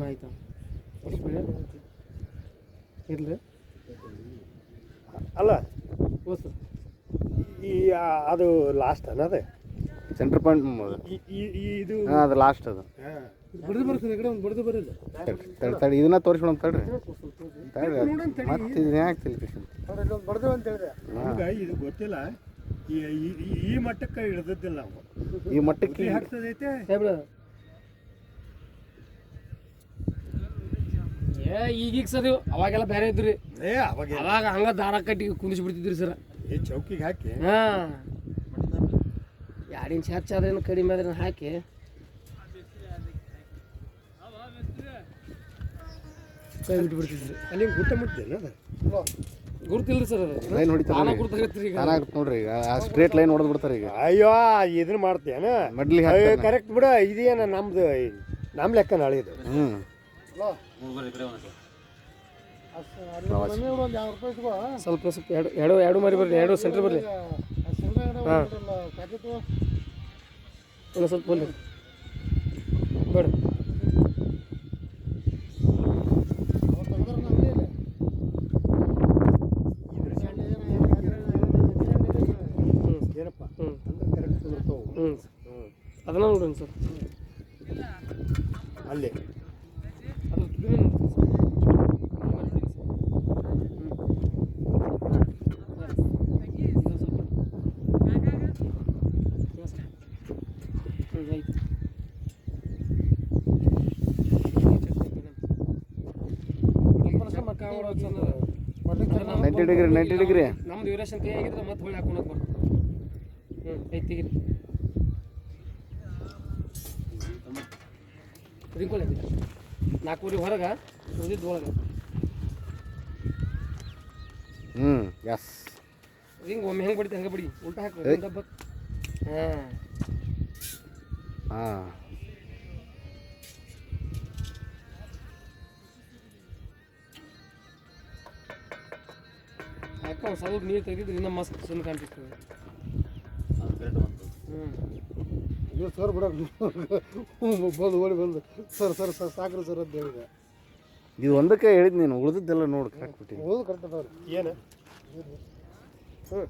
ಆಯ್ತಾ ಇರಲಿ ಅಲ್ಲ ಓ ಸರ್ ಈ ಅದು ಲಾಸ್ಟ್ ಅನ್ನೋದು ಸೆಂಟ್ರ್ ಪಾಯಿಂಟ್ ಇದು ಹಾಂ ಅದು ಲಾಸ್ಟ್ ಅದು ಬಡ್ದು ಬರ್ತೀನಿ ಈ ಕಡೆ ಒಂದು ಬಡ್ದು ಬರೋದು ತಡಿ ಇದನ್ನ ತೋರಿಸ್ಬಿಡೋಣ ತಡ್ರಿ ತಡ್ರಿ ಮತ್ತೆ ಇದನ್ನ ಯಾಕೆ ತಿಳ್ಕಿ ಬಡ್ದು ಅಂತ ಹೇಳಿದೆ ನಮ್ಗೆ ಇದು ಗೊತ್ತಿಲ್ಲ ಈ ಮಟ್ಟಕ್ಕೆ ಇಳಿದಿದ್ದಿಲ್ಲ ನಾವು ಈ ಮಟ್ಟಕ್ಕೆ ಹಾಕ್ತದೈತೆ ಈಗೀಗ ಸರ್ ಅವಾಗೆಲ್ಲ ಬೇರೆ ಇದ್ರಿ ಅವಾಗ ಅವಾಗ ಹಂಗ ದಾರ ಕಟ್ಟಿ ಕುಂದಿಸಿ ಬಿಡ್ತಿದ್ರಿ ಸರ್ ಈ ಚೌಕಿಗೆ ಹಾಕಿ ಹಾಂ 2 ಇಂಚ್ ಹೆಚ್ಚಾದ್ರೇನು ಕಡಿಮೆ ಆದ್ರೆ ಹಾಕಿ ಕೈ ಬಿಟ್ಬಿಡ್ತಿದ್ರಿ ಅಲ್ಲಿ ಗುಟ್ಟ ಮುಟ್ಟಿದೆ ಅದು ಗುರ್ತಿಲ್ರಿ ಸರ್ ಅದು ಲೈನ್ ಹೊಡಿತಾರೆ ಗುರ್ತಾಗತ್ರಿ ಈಗ ಚೆನ್ನಾಗುತ್ತೆ ನೋಡ್ರಿ ಈಗ ಆ ಸ್ಟ್ರೇಟ್ ಲೈನ್ ಹೊಡೆದು ಬಿಡ್ತಾರೆ ಈಗ ಅಯ್ಯೋ ಇದನ್ನ ಮಾಡ್ತೇನ ಮಡ್ಲಿ ಕರೆಕ್ಟ್ ಬಿಡ ಇದೇನ ನಮ್ದು ನಮ್ಮ ಲೆಕ್ಕ ನಾಳೆ ಇದು ಸ್ವಲ್ಪ ಸ್ವಲ್ಪ ಎರಡು ಮರಿ ಬರ್ರಿ ಎರಡು ಸೆಂಟ್ರ್ ಬರ್ರಿ ಹಾಂ ಇನ್ನೊಂದು ಸ್ವಲ್ಪ ಬರ್ರಿ ಬೇಡ ಏನಪ್ಪ ಅಂದ್ರೆ ಕರೆಕ್ಟ್ ಬರ್ತಾವೆ ಅದನ್ನ ನೋಡ್ರಿ ಸರ್ ಅಲ್ಲಿ ಅದ್ರ ತುದಿನೇ ನೋಡ್ರಿ ನೈಂಟಿ ಡಿಗ್ರಿ ನಮ್ದು ಡ್ಯೂರೇಷನ್ ಕೈ ಆಗಿದ್ರೆ ಮತ್ತೆ ಹೊಳ್ಳಿ ಹಾಕೊಂಡು ಬರ್ತದೆ ಐದು ತೆಗಿರಿ ರಿಂಕೊಳ್ಳಿ 4 ಹೊರಗೆ ಉಳಿದಿದ್ದು ಒಳಗೆ ಎಸ್ ರಿಂಗ್ ಒಮ್ಮೆ ಹೆಂಗೆ ಬಡಿತೆ ಹಂಗೆ ಬಡಿ ಉಲ್ಟಾ ಹಾಕಿ ಡಬ್ಬ ಹಾಂ ಹಾಂ ಯಾಕೆ ಒಂದು ಸ್ವಲ್ಪ ನೀರು ತೆಗೆದಿದ್ರೆ ಇನ್ನೂ ಮಸ್ತ್ ಚೆಂದ ಕಾಣ್ತಿರ್ತದೆ ನೀವು ಸರ್ ಬಿಡ ಬಂದು ಓಡಿ ಬಂದು ಸರ್ ಸರ್ ಸರ್ ಸಾಕ್ರಿ ಸರ್ ಅಂತ ಹೇಳಿದೆ ಇದು ಒಂದಕ್ಕೆ ಹೇಳಿದ್ ನೀನು ಉಳಿದಿದ್ದೆಲ್ಲ ನೋಡಿ ಕರೆಕ್ಟ್ ಬಿಟ್ಟು ಓದು ಕರೆಕ್ಟ್ ಅದಾವ್ರಿ ಏನು ಹ್ಞೂ